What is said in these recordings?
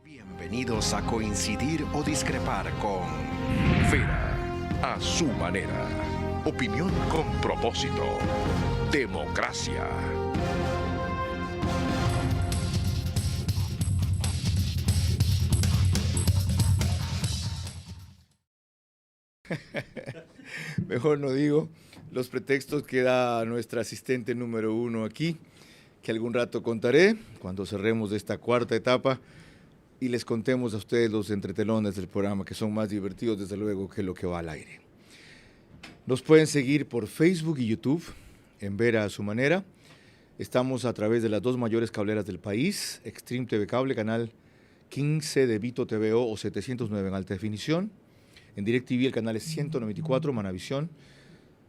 Bienvenidos a coincidir o discrepar con Vera a su manera. Opinión con propósito. Democracia. Mejor no digo los pretextos que da nuestra asistente número 1 aquí, que algún rato contaré cuando cerremos esta cuarta etapa y les contemos a ustedes los entretelones del programa, que son más divertidos desde luego que lo que va al aire. Nos pueden seguir por Facebook y YouTube en Vera a su manera. Estamos a través de las dos mayores cableras del país, Extreme TV Cable, canal 15 de Vito TVO o 709 en alta definición. En DirecTV el canal es 194, Manavisión.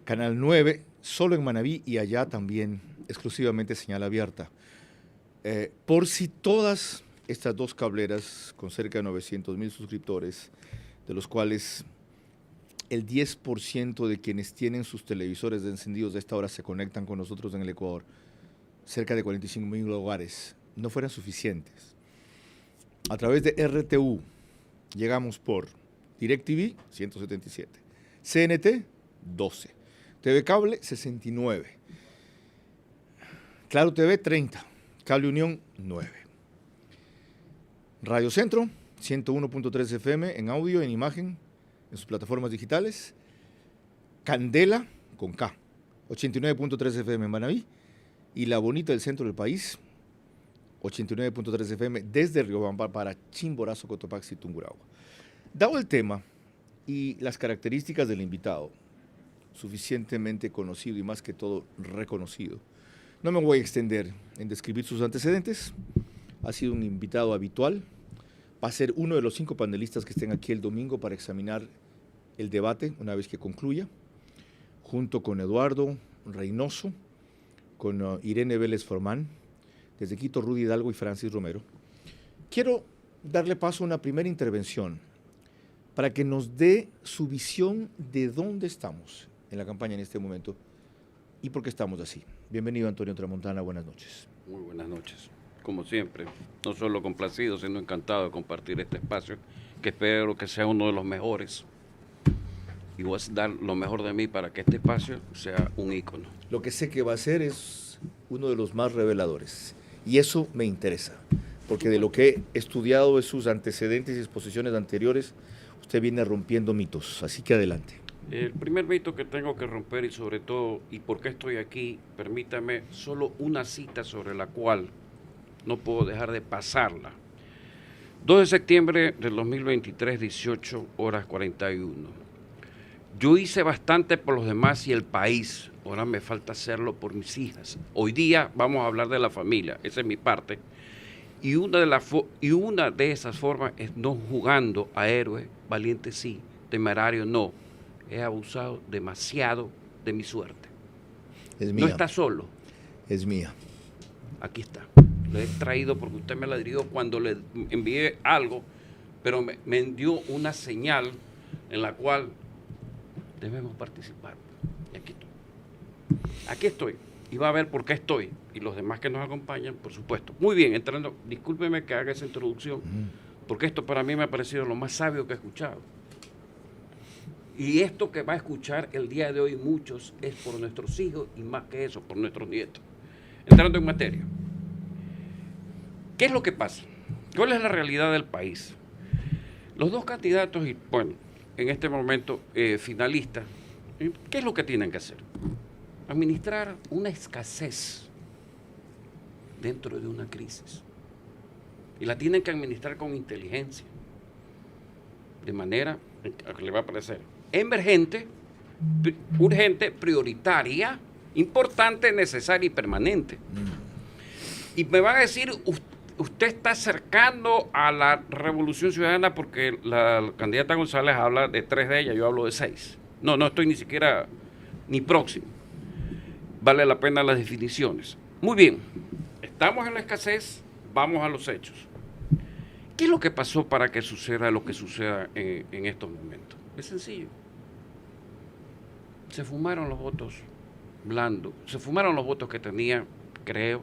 Canal 9, solo en Manaví y allá también exclusivamente señal abierta. Por si todas estas dos cableras con cerca de 900,000 suscriptores, de los cuales el 10% de quienes tienen sus televisores encendidos de esta hora se conectan con nosotros en el Ecuador, cerca de 45,000 hogares, no fueran suficientes. A través de RTU llegamos por DirecTV 177, CNT 12, TV Cable 69, Claro TV 30, Cable Unión 9. Radio Centro 101.3 FM en audio, en imagen, en sus plataformas digitales. Candela con K 89.3 FM en Manaví y La Bonita del centro del país 89.3 FM desde Riobamba para Chimborazo, Cotopaxi y Tungurahua. Dado el tema y las características del invitado, suficientemente conocido y más que todo reconocido, no me voy a extender en describir sus antecedentes. Ha sido un invitado habitual, va a ser uno de los 5 panelistas que estén aquí el domingo para examinar el debate una vez que concluya, junto con Eduardo Reynoso, con Irene Vélez Formán, desde Quito Rudy Hidalgo y Francis Romero. Quiero darle paso a una primera intervención para que nos dé su visión de dónde estamos en la campaña en este momento y por qué estamos así. Bienvenido, Antonio Tramontana, buenas noches. Muy buenas noches. Como siempre, no solo complacido, sino encantado de compartir este espacio, que espero que sea uno de los mejores. Y voy a dar lo mejor de mí para que este espacio sea un ícono. Lo que sé que va a ser es uno de los más reveladores, y eso me interesa, porque de lo que he estudiado de sus antecedentes y exposiciones anteriores, usted viene rompiendo mitos, así que adelante. El primer mito que tengo que romper, y sobre todo, y por qué estoy aquí, permítame solo una cita sobre la cual no puedo dejar de pasarla. 2 de septiembre del 2023, 18:41. Yo hice bastante por los demás y el país, ahora me falta hacerlo por mis hijas. Hoy día vamos a hablar de la familia, esa es mi parte. Y una de esas formas es no jugando a héroe, valiente sí, temerario no. He abusado demasiado de mi suerte. Es mía. No está solo. Es mía. Aquí está. Lo he traído porque usted me la dio cuando le envié algo, pero me dio una señal en la cual debemos participar. Y aquí estoy. Aquí estoy. Y va a ver por qué estoy. Y los demás que nos acompañan, por supuesto. Muy bien, entrando. Discúlpeme que haga esa introducción, porque esto para mí me ha parecido lo más sabio que he escuchado. Y esto que va a escuchar el día de hoy muchos es por nuestros hijos y más que eso, por nuestros nietos. Entrando en materia. ¿Qué es lo que pasa? ¿Cuál es la realidad del país? Los dos candidatos, y bueno, en este momento finalistas, ¿qué es lo que tienen que hacer? Administrar una escasez dentro de una crisis. Y la tienen que administrar con inteligencia, de manera que le va a parecer emergente, urgente, prioritaria, importante, necesaria y permanente. Y me van a decir, usted está acercando a la Revolución Ciudadana porque la candidata González habla de 3 de ellas, yo hablo de 6. No estoy ni siquiera ni próximo. Vale la pena las definiciones. Muy bien, estamos en la escasez, vamos a los hechos. ¿Qué es lo que pasó para que suceda lo que suceda en estos momentos? Es sencillo. Se fumaron los votos blando. Se fumaron los votos que tenía, creo,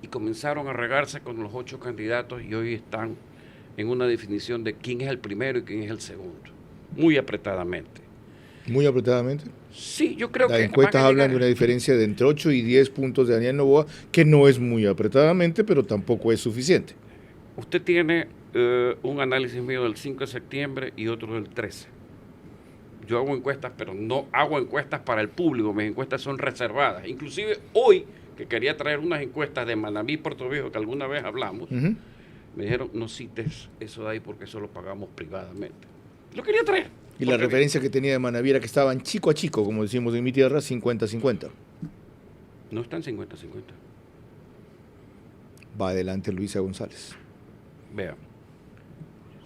y comenzaron a regarse con los 8 candidatos y hoy están en una definición de quién es el primero y quién es el segundo, muy apretadamente. Muy apretadamente. Sí, yo creo Las que encuestas van a hablan de llegar. una diferencia de entre 8 y 10 puntos de Daniel Noboa, que no es muy apretadamente, pero tampoco es suficiente. Usted tiene un análisis mío del 5 de septiembre y otro del 13. Yo hago encuestas, pero no hago encuestas para el público, mis encuestas son reservadas. Inclusive hoy, que quería traer unas encuestas de Manabí, Puerto Viejo, que alguna vez hablamos, me dijeron, no cites eso de ahí porque eso lo pagamos privadamente. Lo quería traer. Y la referencia que tenía de Manabí era que estaban chico a chico, como decimos en mi tierra, 50-50. No están 50-50. Va adelante Luisa González. Vea,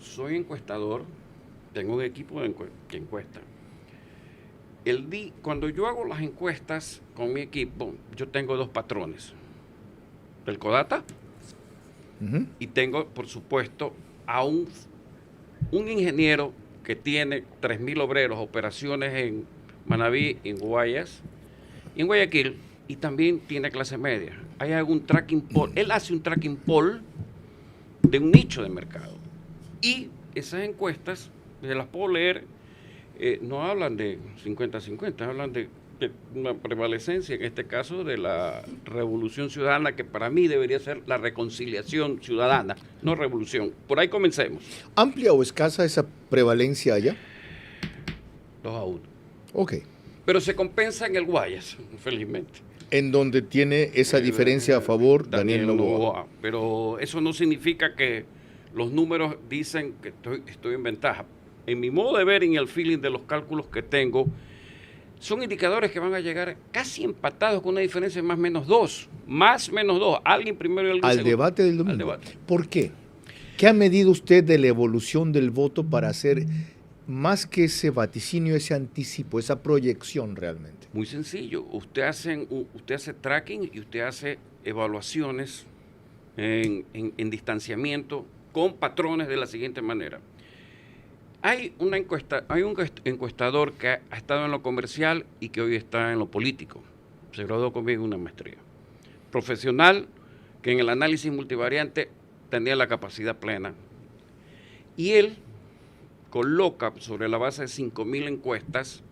soy encuestador, tengo un equipo que encuesta. Cuando yo hago las encuestas con mi equipo, yo tengo 2 patrones. El CODATA y tengo, por supuesto, a un ingeniero que tiene 3.000 obreros, operaciones en Manabí, en Guayas, y en Guayaquil, y también tiene clase media. Hay algún tracking poll, él hace un tracking poll de un nicho de mercado. Y esas encuestas, se las puedo leer, no hablan de 50-50, hablan de una prevalecencia, en este caso, de la revolución ciudadana, que para mí debería ser la reconciliación ciudadana, no revolución. Por ahí comencemos. ¿Amplia o escasa esa prevalencia allá? 2-1. Ok. Pero se compensa en el Guayas, felizmente. En donde tiene esa diferencia a favor Daniel Noboa. Pero eso no significa que los números dicen que estoy en ventaja. En mi modo de ver y en el feeling de los cálculos que tengo, son indicadores que van a llegar casi empatados con una diferencia de más menos 2. Más menos 2. Alguien primero y alguien segundo. Al debate del domingo. Al debate. ¿Por qué? ¿Qué ha medido usted de la evolución del voto para hacer más que ese vaticinio, ese anticipo, esa proyección realmente? Muy sencillo. Usted hace tracking y usted hace evaluaciones en distanciamiento con patrones de la siguiente manera. Hay un encuestador que ha estado en lo comercial y que hoy está en lo político. Se graduó conmigo en una maestría. Profesional que en el análisis multivariante tenía la capacidad plena. Y él coloca sobre la base de 5.000 encuestas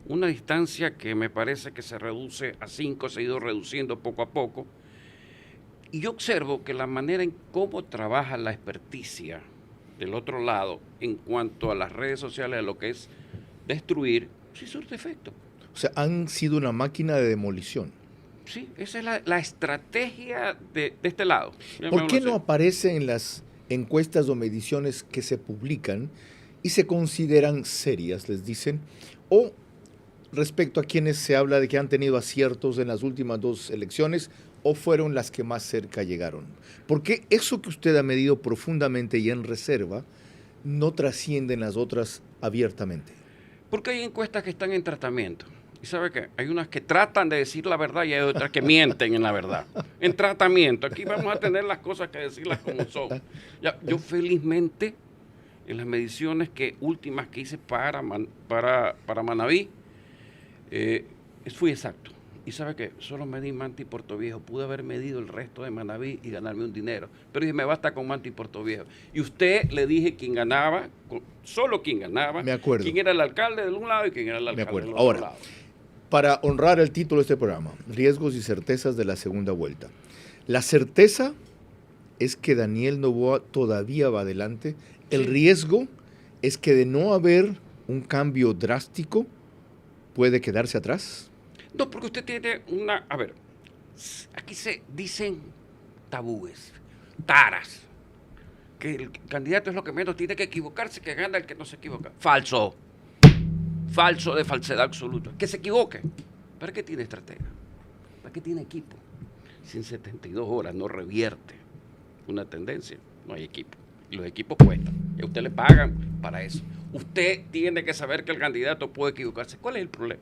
una distancia que me parece que se reduce a 5, se ha ido reduciendo poco a poco. Y yo observo que la manera en cómo trabaja la experticia del otro lado en cuanto a las redes sociales, a lo que es destruir, sí surte efecto. O sea, han sido una máquina de demolición. Sí, esa es la estrategia de este lado. ¿Por qué no aparece en las encuestas o mediciones que se publican y se consideran serias, les dicen? O respecto a quienes se habla de que han tenido aciertos en las últimas 2 elecciones o fueron las que más cerca llegaron. ¿Por qué eso que usted ha medido profundamente y en reserva no trasciende en las otras abiertamente? Porque hay encuestas que están en tratamiento. ¿Y sabe qué? Hay unas que tratan de decir la verdad y hay otras que mienten en la verdad. En tratamiento. Aquí vamos a tener las cosas que decirlas como son. Ya, yo felizmente, en las mediciones últimas que hice para Manabí, fui exacto. Y sabe que solo medí Manta y Puerto Viejo. Pude haber medido el resto de Manabí y ganarme un dinero. Pero dije, me basta con Manta y Puerto Viejo. Y usted le dije quién ganaba, solo quién ganaba. Me acuerdo. Quién era el alcalde de un lado y quién era el alcalde del otro Ahora, lado. Para honrar el título de este programa, riesgos y certezas de la segunda vuelta. La certeza es que Daniel Noboa todavía va adelante. El riesgo es que de no haber un cambio drástico, puede quedarse atrás. No, porque usted tiene una... A ver, aquí se dicen tabúes, taras, que el candidato es lo que menos tiene que equivocarse, que gana el que no se equivoca. Falso. Falso de falsedad absoluta. Que se equivoque. ¿Para qué tiene estratega? ¿Para qué tiene equipo? Si en 72 horas no revierte una tendencia, no hay equipo. Y los equipos cuestan. Y a usted le pagan para eso. Usted tiene que saber que el candidato puede equivocarse. ¿Cuál es el problema?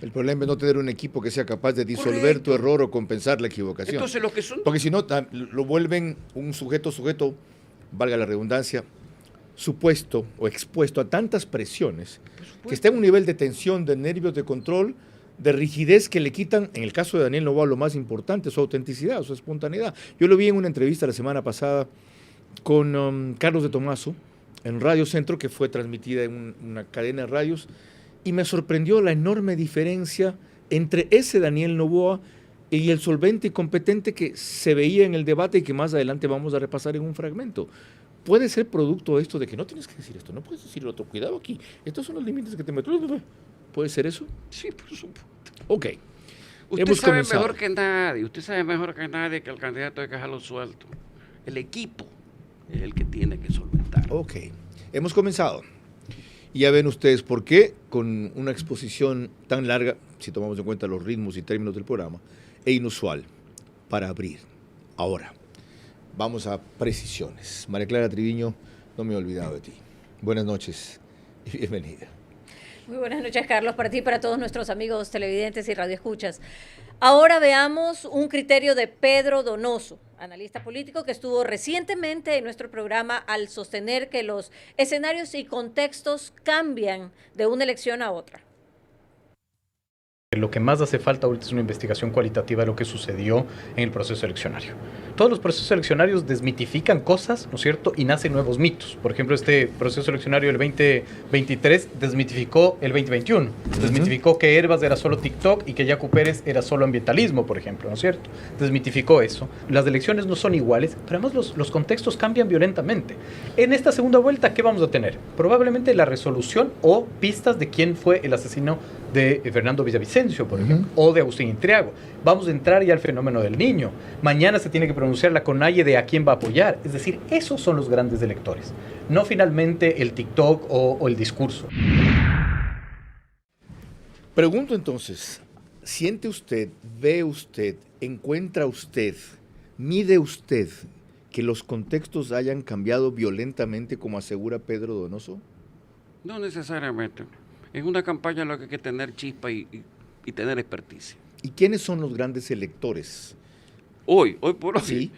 El problema es no tener un equipo que sea capaz de disolver tu error o compensar la equivocación. Entonces, los que son... Porque si no, lo vuelven un sujeto, valga la redundancia, supuesto o expuesto a tantas presiones, que está en un nivel de tensión, de nervios, de control, de rigidez que le quitan, en el caso de Daniel Noboa, lo más importante, su autenticidad, su espontaneidad. Yo lo vi en una entrevista la semana pasada con Carlos de Tomaso, en Radio Centro, que fue transmitida en una cadena de radios, y me sorprendió la enorme diferencia entre ese Daniel Noboa y el solvente y competente que se veía en el debate y que más adelante vamos a repasar en un fragmento. Puede ser producto esto de que no tienes que decir esto, no puedes decir lo otro, cuidado aquí, estos son los límites que te meto. ¿Puede ser eso? Sí, por supuesto. Ok. Usted sabe mejor que nadie, usted sabe mejor que nadie que el candidato hay que dejarlo suelto. El equipo es el que tiene que solventar. Ok, hemos comenzado. Y ya ven ustedes por qué, con una exposición tan larga, si tomamos en cuenta los ritmos y términos del programa, e inusual, para abrir. Ahora, vamos a precisiones. María Clara Triviño, no me he olvidado de ti. Buenas noches y bienvenida. Muy buenas noches, Carlos, para ti y para todos nuestros amigos televidentes y radioescuchas. Ahora veamos un criterio de Pedro Donoso, analista político que estuvo recientemente en nuestro programa al sostener que los escenarios y contextos cambian de una elección a otra. Lo que más hace falta ahorita es una investigación cualitativa de lo que sucedió en el proceso eleccionario. Todos los procesos eleccionarios desmitifican cosas, ¿no es cierto? Y nacen nuevos mitos. Por ejemplo, este proceso eleccionario del 2023 desmitificó el 2021. Desmitificó que Herbas era solo TikTok y que Yacu Pérez era solo ambientalismo, por ejemplo, ¿no es cierto? Desmitificó eso. Las elecciones no son iguales, pero además los contextos cambian violentamente. En esta segunda vuelta, ¿qué vamos a tener? Probablemente la resolución o pistas de quién fue el asesino de Fernando Villavicencio, por ejemplo, o de Agustín Intriago. Vamos a entrar ya al fenómeno del niño. Mañana se tiene que pronunciar la CONAIE de a quién va a apoyar. Es decir, esos son los grandes electores, no finalmente el TikTok o el discurso. Pregunto entonces, ¿siente usted, ve usted, encuentra usted, mide usted que los contextos hayan cambiado violentamente como asegura Pedro Donoso? No necesariamente. En una campaña lo que hay que tener chispa y tener experticia. ¿Y quiénes son los grandes electores? Hoy por hoy, Sí.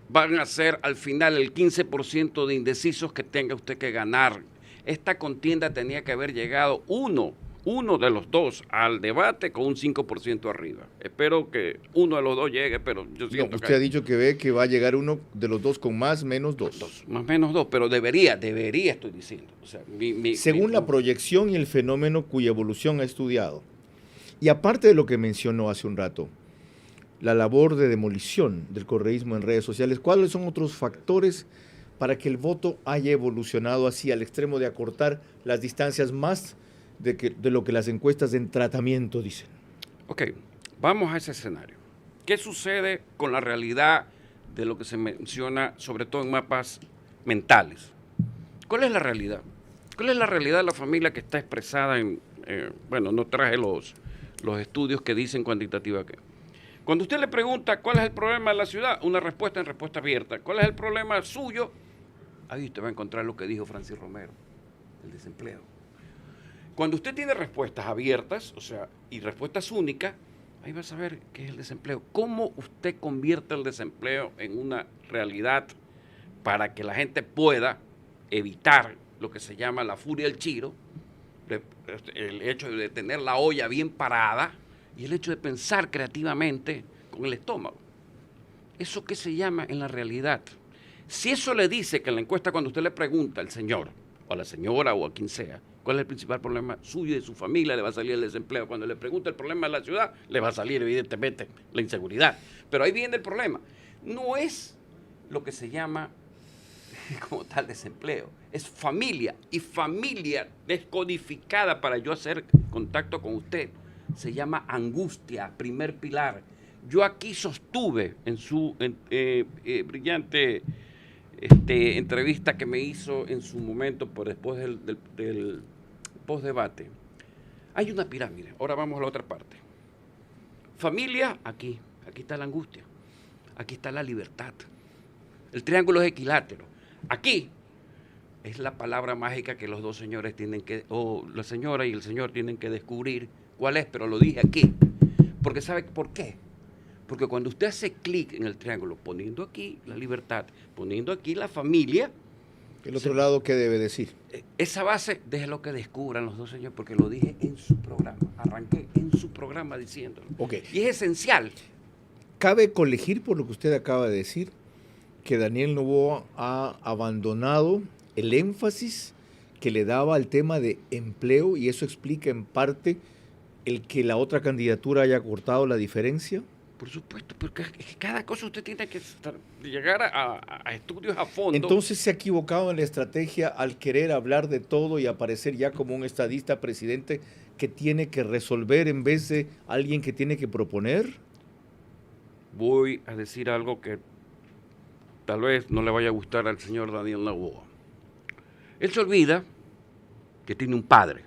van a ser al final el 15% de indecisos que tenga usted que ganar. Esta contienda tenía que haber llegado uno de los dos al debate con un 5% arriba. Espero que uno de los dos llegue, pero yo siento Usted ha dicho que ve que va a llegar uno de los dos con más menos dos. más o menos dos, pero debería estoy diciendo. O sea, Según la proyección y el fenómeno cuya evolución ha estudiado. Y aparte de lo que mencionó hace un rato, la labor de demolición del correísmo en redes sociales, ¿cuáles son otros factores para que el voto haya evolucionado así al extremo de acortar las distancias más de lo que las encuestas en tratamiento dicen? Ok, vamos a ese escenario. ¿Qué sucede con la realidad de lo que se menciona, sobre todo en mapas mentales? ¿Cuál es la realidad? ¿Cuál es la realidad de la familia que está expresada en, no traje los estudios que dicen cuantitativa que? Cuando usted le pregunta cuál es el problema de la ciudad, una respuesta en respuesta abierta. ¿Cuál es el problema suyo? Ahí usted va a encontrar lo que dijo Francis Romero, el desempleo. Cuando usted tiene respuestas abiertas, o sea, y respuestas únicas, ahí va a saber qué es el desempleo. ¿Cómo usted convierte el desempleo en una realidad para que la gente pueda evitar lo que se llama la furia del chiro, el hecho de tener la olla bien parada y el hecho de pensar creativamente con el estómago? ¿Eso qué se llama en la realidad? Si eso le dice que en la encuesta, cuando usted le pregunta al señor, o a la señora, o a quien sea, cuál es el principal problema suyo y de su familia, le va a salir el desempleo. Cuando le pregunta el problema de la ciudad, le va a salir evidentemente la inseguridad. Pero ahí viene el problema. No es lo que se llama como tal desempleo, es familia, y familia descodificada para yo hacer contacto con usted se llama angustia, primer pilar. Yo aquí sostuve en su brillante entrevista que me hizo en su momento después del postdebate. Hay una pirámide. Ahora vamos a la otra parte. Familia, aquí está la angustia, aquí está la libertad. El triángulo es equilátero. Aquí es la palabra mágica que los dos señores tienen que, o la señora y el señor tienen que descubrir cuál es, pero lo dije aquí. Porque ¿sabe por qué? Porque cuando usted hace clic en el triángulo, poniendo aquí la libertad, poniendo aquí la familia. ¿El otro lado qué debe decir? Esa base, déjelo que descubran los dos señores, porque lo dije en su programa. Arranqué en su programa diciéndolo. Ok. Y es esencial. Cabe colegir por lo que usted acaba de decir que Daniel Noboa ha abandonado el énfasis que le daba al tema de empleo y eso explica en parte el que la otra candidatura haya cortado la diferencia. Por supuesto, porque es que cada cosa usted tiene que llegar a estudios a fondo. Entonces se ha equivocado en la estrategia al querer hablar de todo y aparecer ya como un estadista presidente que tiene que resolver en vez de alguien que tiene que proponer. Voy a decir algo que tal vez no le vaya a gustar al señor Daniel Noboa. Él se olvida que tiene un padre.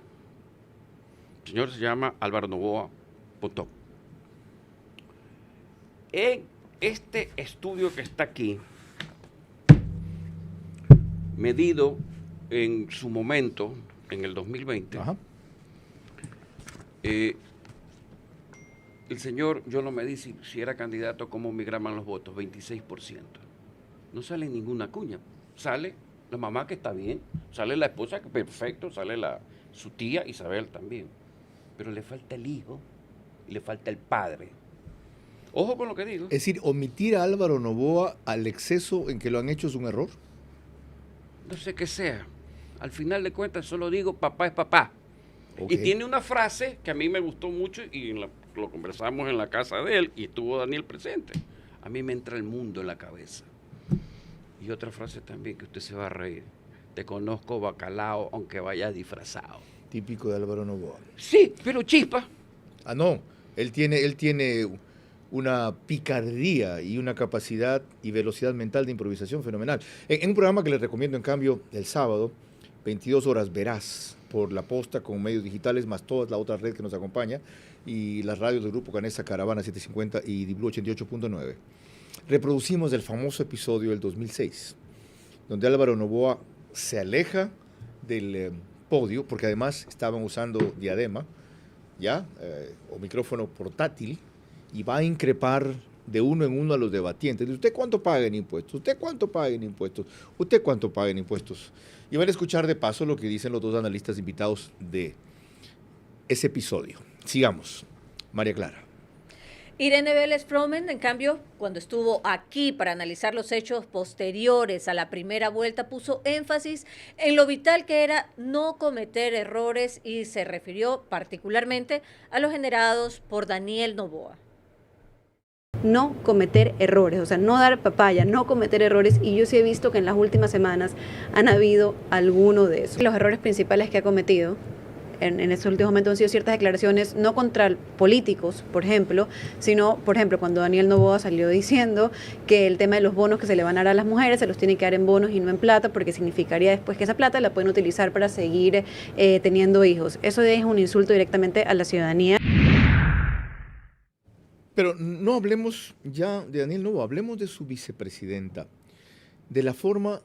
El señor se llama Álvaro Noboa Pontón. En este estudio que está aquí, medido en su momento, en el 2020, Ajá. el señor, yo lo medí si era candidato, cómo migraban los votos, 26%. No sale ninguna cuña. Sale la mamá, que está bien, sale la esposa, que perfecto, sale su tía Isabel también. Pero le falta el hijo y le falta el padre. Ojo con lo que digo. Es decir, omitir a Álvaro Noboa al exceso en que lo han hecho es un error. No sé qué sea. Al final de cuentas solo digo papá es papá. Ok. Y tiene una frase que a mí me gustó mucho y lo conversamos en la casa de él y estuvo Daniel presente. A mí me entra el mundo en la cabeza. Y otra frase también que usted se va a reír. Te conozco bacalao aunque vaya disfrazado. Típico de Álvaro Noboa. Sí, pero chispa. Ah, no. Él tiene una picardía y una capacidad y velocidad mental de improvisación fenomenal. En un programa que les recomiendo, en cambio, el sábado, 22 horas Verás, por La Posta, con medios digitales, más toda la otra red que nos acompaña, y las radios del Grupo Canesa, Caravana 750 y Diblu 88.9. Reproducimos el famoso episodio del 2006, donde Álvaro Noboa se aleja del podio, porque además estaban usando diadema, ¿ya? O micrófono portátil, y va a increpar de uno en uno a los debatientes. ¿Usted cuánto paga en impuestos? ¿Usted cuánto paga en impuestos? ¿Usted cuánto paga en impuestos? Y van a escuchar de paso lo que dicen los dos analistas invitados de ese episodio. Sigamos. María Clara. Irene Vélez Fromen, en cambio, cuando estuvo aquí para analizar los hechos posteriores a la primera vuelta, puso énfasis en lo vital que era no cometer errores y se refirió particularmente a los generados por Daniel Noboa. No cometer errores, o sea, no dar papaya, no cometer errores, y yo sí he visto que en las últimas semanas han habido algunos de esos. Los errores principales que ha cometido en estos últimos momentos han sido ciertas declaraciones, no contra políticos, por ejemplo, sino, por ejemplo, cuando Daniel Noboa salió diciendo que el tema de los bonos que se le van a dar a las mujeres se los tiene que dar en bonos y no en plata, porque significaría después que esa plata la pueden utilizar para seguir teniendo hijos. Eso es un insulto directamente a la ciudadanía. Pero no hablemos ya de Daniel Noboa, hablemos de su vicepresidenta, de la forma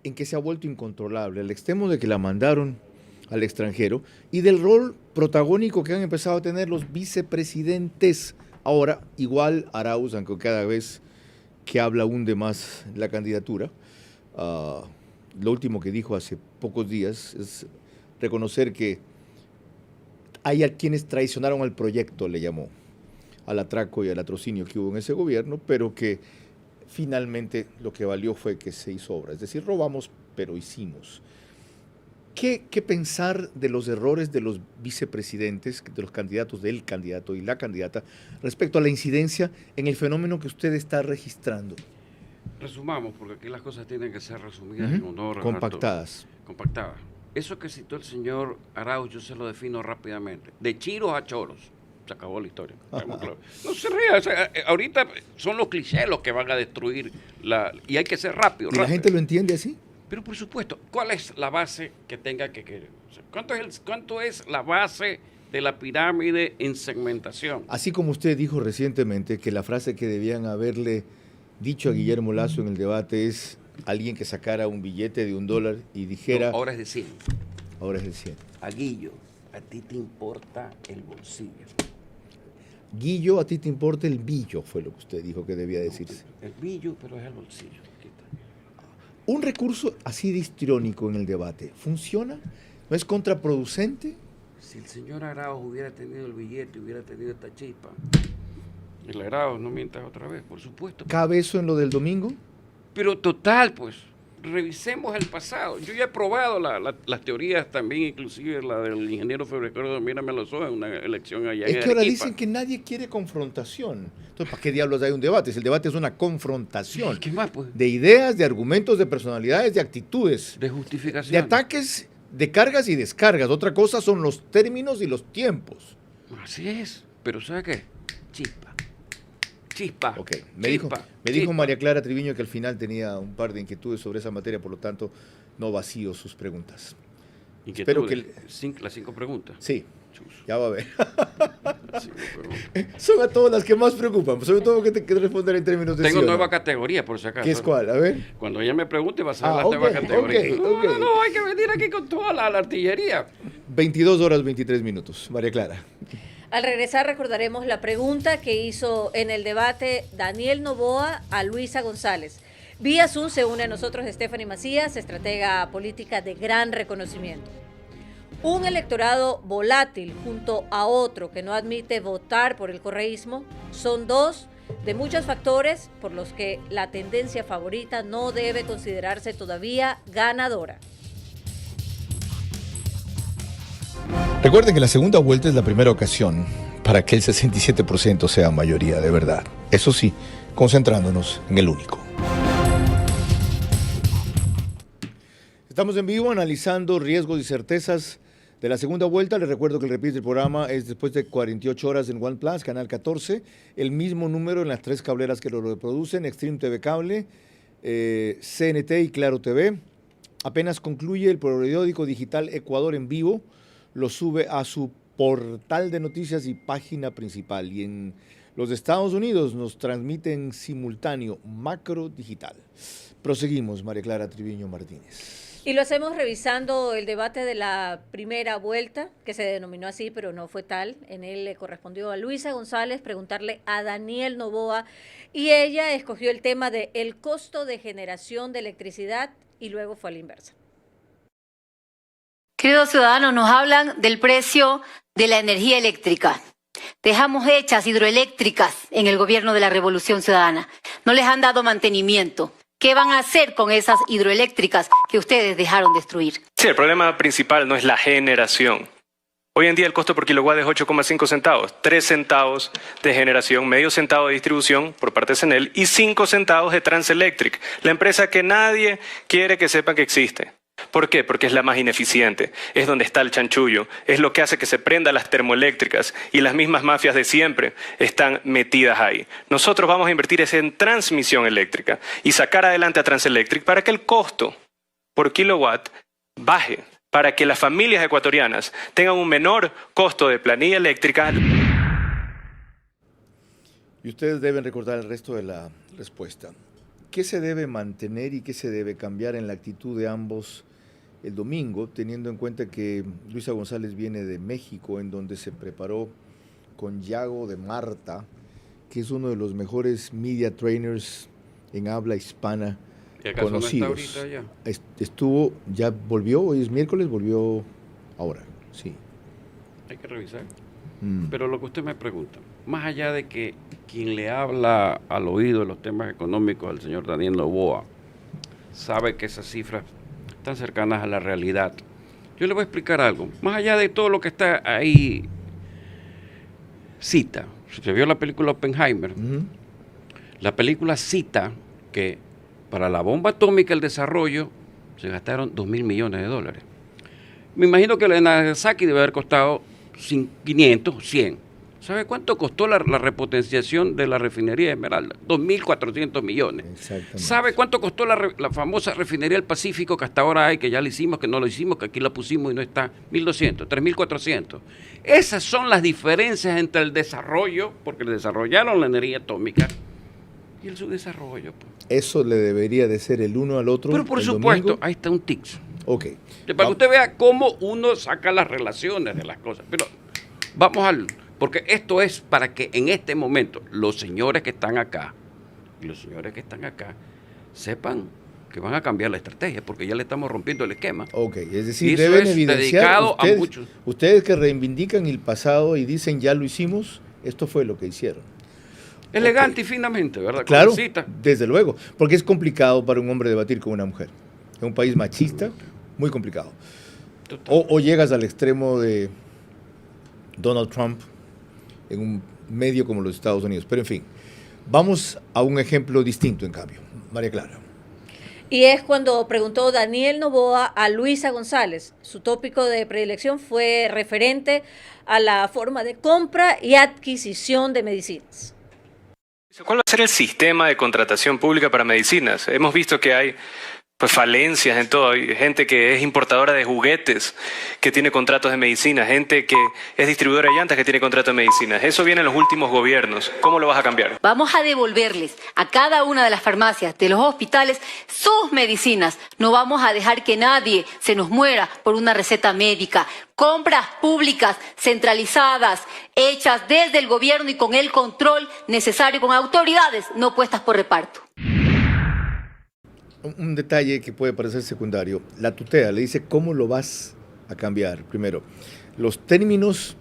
en que se ha vuelto incontrolable, al extremo de que la mandaron al extranjero, y del rol protagónico que han empezado a tener los vicepresidentes. Ahora, igual Arauz, aunque cada vez que habla hunde más la candidatura, lo último que dijo hace pocos días es reconocer que hay a quienes traicionaron al proyecto, le llamó, al atraco y al latrocinio que hubo en ese gobierno, pero que finalmente lo que valió fue que se hizo obra. Es decir, robamos, pero hicimos. ¿Qué pensar de los errores de los vicepresidentes, de los candidatos, del candidato y la candidata, respecto a la incidencia en el fenómeno que usted está registrando? Resumamos, porque aquí las cosas tienen que ser resumidas en honor. Compactadas. Compactadas. Eso que citó el señor Arauz, yo se lo defino rápidamente. De chiros a choros. Se acabó la historia. No se ría. O sea, ahorita son los clichés los que van a destruir y hay que ser rápido. ¿Y la gente lo entiende así? Pero por supuesto, ¿cuál es la base que tenga que querer? O sea, ¿cuánto es la base de la pirámide en segmentación? Así como usted dijo recientemente que la frase que debían haberle dicho a Guillermo Lasso en el debate es alguien que sacara un billete de $1 y dijera... No, ahora es de 100. Ahora es de 100. A Guillo, a ti te importa el bolsillo. Guillo, a ti te importa el billo, fue lo que usted dijo que debía decirse. El billo, pero es el bolsillo. Un recurso así de histriónico en el debate, ¿funciona? ¿No es contraproducente? Si el señor Arauz hubiera tenido el billete, hubiera tenido esta chispa. El Arauz, no mientas otra vez, por supuesto. ¿Cabe eso en lo del domingo? Pero total, pues, revisemos el pasado. Yo ya he probado las teorías también, inclusive la del ingeniero Febreiro, mírame a los ojos, en una elección allá en Es que ahora Arequipa. dicen que nadie quiere confrontación. Entonces, ¿para qué diablos hay un debate? Si el debate es una confrontación ¿Qué más, pues? de ideas, de argumentos, de personalidades, de actitudes, De justificación. de ataques, de cargas y descargas. Otra cosa son los términos y los tiempos. Así es. Pero ¿sabe qué? Chispa. Chispa. Ok, me dijo chispa. María Clara Triviño que al final tenía un par de inquietudes sobre esa materia, por lo tanto, no vacío sus preguntas. Espero que Las 5 preguntas. Sí, Chus, ya va a ver. las 5 preguntas. Son a todas las que más preocupan, sobre todo que te que responder en términos de Tengo sí o no. nueva categoría, por si acaso. ¿Qué es cuál? A ver. Cuando ella me pregunte, va a ser Ah, la ok, nueva categoría. ok, No, ok. no, hay que venir aquí con toda la artillería. 22 horas 23 minutos. María Clara. Al regresar recordaremos la pregunta que hizo en el debate Daniel Noboa a Luisa González. Vía Zoom se une a nosotros Stephanie Macías, estratega política de gran reconocimiento. Un electorado volátil junto a otro que no admite votar por el correísmo son dos de muchos factores por los que la tendencia favorita no debe considerarse todavía ganadora. Recuerden que la segunda vuelta es la primera ocasión para que el 67% sea mayoría de verdad. Eso sí, concentrándonos en el único. Estamos en vivo analizando riesgos y certezas de la segunda vuelta. Les recuerdo que el reprise del programa es después de 48 horas en OnePlus, Canal 14. El mismo número en las 3 cableras que lo reproducen, Extreme TV Cable, CNT y Claro TV. Apenas concluye el periódico digital Ecuador en vivo, lo sube a su portal de noticias y página principal. Y en los Estados Unidos nos transmite en simultáneo Macro Digital. Proseguimos, María Clara Triviño Martínez. Y lo hacemos revisando el debate de la primera vuelta, que se denominó así, pero no fue tal. En él le correspondió a Luisa González preguntarle a Daniel Noboa y ella escogió el tema de el costo de generación de electricidad y luego fue a la inversa. Queridos ciudadanos, nos hablan del precio de la energía eléctrica. Dejamos hechas hidroeléctricas en el gobierno de la Revolución Ciudadana. No les han dado mantenimiento. ¿Qué van a hacer con esas hidroeléctricas que ustedes dejaron destruir? Sí, el problema principal no es la generación. Hoy en día el costo por kilowatt es 8,5 centavos, 3 centavos de generación, medio centavo de distribución por parte de CENEL y 5 centavos de Transelectric, la empresa que nadie quiere que sepan que existe. ¿Por qué? Porque es la más ineficiente, es donde está el chanchullo, es lo que hace que se prendan las termoeléctricas y las mismas mafias de siempre están metidas ahí. Nosotros vamos a invertir en transmisión eléctrica y sacar adelante a Transelectric para que el costo por kilowatt baje, para que las familias ecuatorianas tengan un menor costo de planilla eléctrica. Y ustedes deben recordar el resto de la respuesta. ¿Qué se debe mantener y qué se debe cambiar en la actitud de ambos el domingo, teniendo en cuenta que Luisa González viene de México, en donde se preparó con Yago de Marta, que es uno de los mejores media trainers en habla hispana ¿Y acaso conocidos? no está ahorita ya? Estuvo, ya volvió, hoy es miércoles, volvió ahora, sí. Hay que revisar. Pero lo que usted me pregunta, más allá de que quien le habla al oído de los temas económicos al señor Daniel Noboa sabe que esas cifras están cercanas a la realidad, yo le voy a explicar algo. Más allá de todo lo que está ahí, cita, se vio la película Oppenheimer, la película cita que para la bomba atómica el desarrollo se gastaron $2.000 millones. Me imagino que la de Nagasaki debe haber costado 500, 100. ¿Sabe cuánto costó la repotenciación de la refinería de Esmeralda? 2.400 millones. Exactamente. ¿Sabe cuánto costó la famosa refinería del Pacífico que hasta ahora hay, que ya la hicimos, que no lo hicimos, que aquí la pusimos y no está? 1.200, 3.400. Esas son las diferencias entre el desarrollo, porque le desarrollaron la energía atómica, y el subdesarrollo. Pues. Eso le debería de ser el uno al otro. Pero por el supuesto, domingo. ahí está un tics. Ok. Para que usted vea cómo uno saca las relaciones de las cosas. Pero vamos al... Porque esto es para que en este momento los señores que están acá y los señores que están acá sepan que van a cambiar la estrategia, porque ya le estamos rompiendo el esquema. Ok, es Y decir, eso deben es evidenciar dedicado a muchos. ustedes que reivindican el pasado y dicen ya lo hicimos, esto fue lo que hicieron. Elegante y finamente, ¿verdad? Claro, Con cita. desde luego, porque es complicado para un hombre debatir con una mujer. En un país machista, muy complicado. Total. O llegas al extremo de Donald Trump en un medio como los Estados Unidos. Pero en fin, vamos a un ejemplo distinto en cambio. María Clara. Y es cuando preguntó Daniel Noboa a Luisa González. Su tópico de predilección fue referente a la forma de compra y adquisición de medicinas. ¿Cuál va a ser el sistema de contratación pública para medicinas? Hemos visto que hay falencias en todo. Hay gente que es importadora de juguetes, que tiene contratos de medicinas, gente que es distribuidora de llantas, que tiene contratos de medicinas. Eso viene en los últimos gobiernos. ¿Cómo lo vas a cambiar? Vamos a devolverles a cada una de las farmacias de los hospitales sus medicinas. No vamos a dejar que nadie se nos muera por una receta médica. Compras públicas, centralizadas, hechas desde el gobierno y con el control necesario, con autoridades, no puestas por reparto. Un detalle que puede parecer secundario. La tutea le dice cómo lo vas a cambiar. Primero, los términos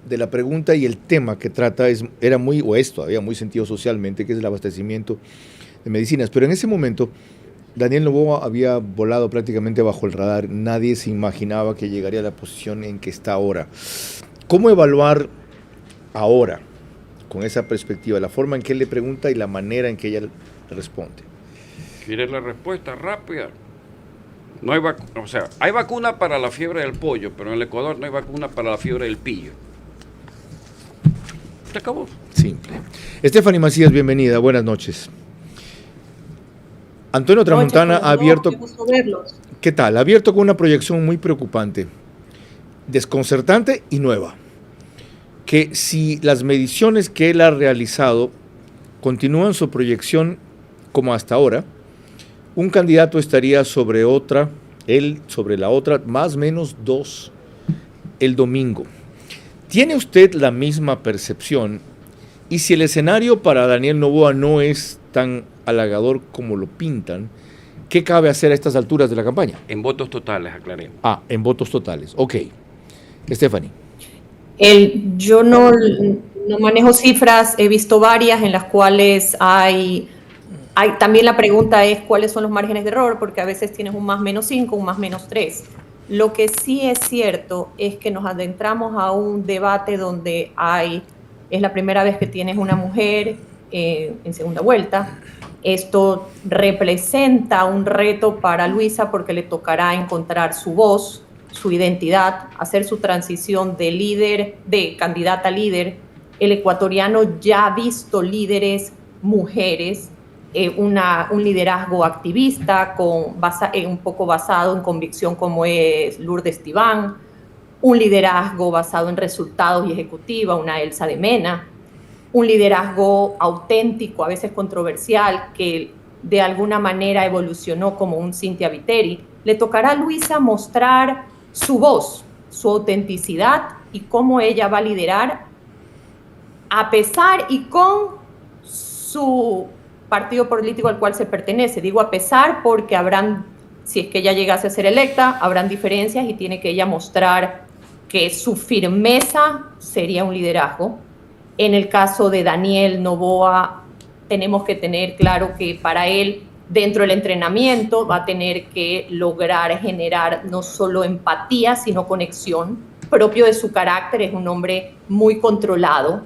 de la pregunta y el tema que trata era muy, o es todavía muy sentido socialmente, que es el abastecimiento de medicinas. Pero en ese momento, Daniel Noboa había volado prácticamente bajo el radar. Nadie se imaginaba que llegaría a la posición en que está ahora. ¿Cómo evaluar ahora, con esa perspectiva, la forma en que él le pregunta y la manera en que ella responde? ¿Quieres la respuesta rápida? No hay o sea, hay vacuna para la fiebre del pollo, pero en el Ecuador no hay vacuna para la fiebre del pillo. Se acabó. Simple. Stephanie Macías, bienvenida, buenas noches. Antonio Tramontana ha abierto... Qué gusto verlos. ¿Qué tal? Ha abierto con una proyección muy preocupante, desconcertante y nueva. Que si las mediciones que él ha realizado continúan su proyección como hasta ahora, un candidato estaría sobre otra, él sobre la otra, más o menos 2 el domingo. ¿Tiene usted la misma percepción? Y si el escenario para Daniel Noboa no es tan halagador como lo pintan, ¿qué cabe hacer a estas alturas de la campaña? En votos totales, aclaremos. En votos totales. Ok. Stephanie. Yo no manejo cifras, he visto varias en las cuales también la pregunta es cuáles son los márgenes de error, porque a veces tienes un más menos 5, un más menos 3. Lo que sí es cierto es que nos adentramos a un debate donde es la primera vez que tienes una mujer en segunda vuelta. Esto representa un reto para Luisa porque le tocará encontrar su voz, su identidad, hacer su transición de candidata a líder. El ecuatoriano ya ha visto líderes mujeres, un liderazgo activista un poco basado en convicción como es Lourdes Tibán, un liderazgo basado en resultados y ejecutiva, una Elsa de Mena, un liderazgo auténtico, a veces controversial, que de alguna manera evolucionó como un Cynthia Viteri. Le tocará a Luisa mostrar su voz, su autenticidad y cómo ella va a liderar a pesar y con su partido político al cual se pertenece. Digo a pesar porque si es que ella llegase a ser electa, habrán diferencias y tiene que ella mostrar que su firmeza sería un liderazgo. En el caso de Daniel Noboa, tenemos que tener claro que para él, dentro del entrenamiento, va a tener que lograr generar no solo empatía, sino conexión. Propio de su carácter, es un hombre muy controlado,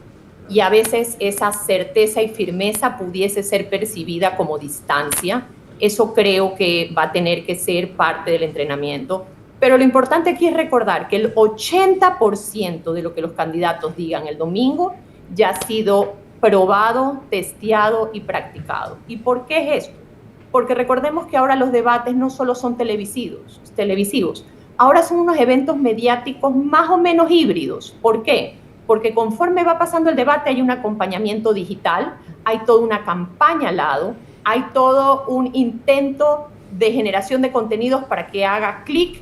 y a veces esa certeza y firmeza pudiese ser percibida como distancia. Eso creo que va a tener que ser parte del entrenamiento. Pero lo importante aquí es recordar que el 80% de lo que los candidatos digan el domingo ya ha sido probado, testeado y practicado. ¿Y por qué es esto? Porque recordemos que ahora los debates no solo son televisivos, ahora son unos eventos mediáticos más o menos híbridos. ¿Por qué? Porque conforme va pasando el debate hay un acompañamiento digital, hay toda una campaña al lado, hay todo un intento de generación de contenidos para que haga clic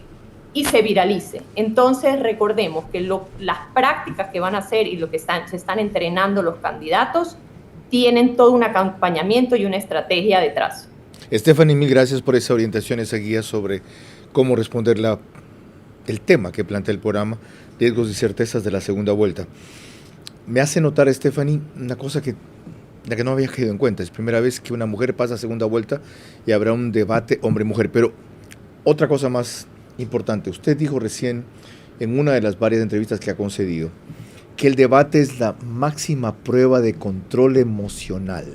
y se viralice. Entonces recordemos que las prácticas que van a hacer y lo que se están entrenando los candidatos tienen todo un acompañamiento y una estrategia detrás. Stephanie, mil gracias por esa orientación, esa guía sobre cómo responder el tema que plantea el programa, riesgos y certezas de la segunda vuelta. Me hace notar, Stephanie, una cosa la que no había caído en cuenta. Es primera vez que una mujer pasa a segunda vuelta y habrá un debate hombre-mujer. Pero otra cosa más importante, usted dijo recién en una de las varias entrevistas que ha concedido que el debate es la máxima prueba de control emocional.